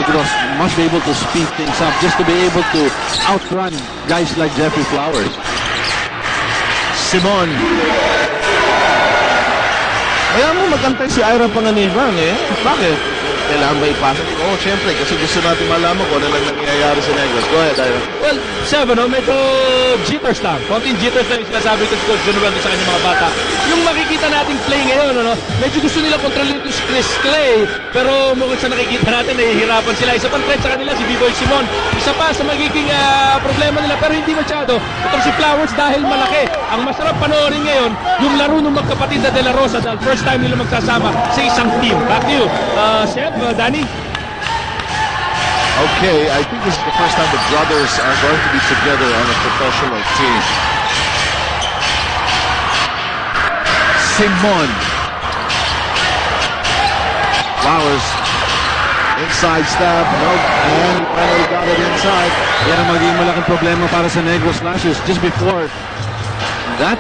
Negros must be able to speed things up just to be able to outrun guys like Jeffrey Flowers. Simon. Kaya mo magantay si Ira Panganiban eh. Bakit? Kailangan ba ipasa? Oo, syempre, kasi gusto natin malaman kung ano lang nangyayari sa Negros. Go ahead, Ira. Well, Seb, medyo jitters lang. Konting jitters lang yung sinasabi ko si Coach John Rando sa kanyang mga bata. Yung makikita nating play ngayon, medyo gusto nila kontrolin ito si Chris Clay. Pero mukhang sa nakikita natin, nahihirapan sila. Isa pang threat sa kanila, si B-Boy Simon. Isa pa sa magiging problema nila, pero hindi masyado. Itong si Flowers dahil malaki. Ang masarap panoorin ngayon, yung laro ng magkapatid na De La Rosa dahil first time nila magsasama sa isang team. Back to you, Seb, Danny. Okay, I think this is the first time the brothers are going to be together on a professional team. Simon. Flowers. Inside stab. No. And finally got it inside. Yan ang magiging malaking problema para sa Negros Slashers just before that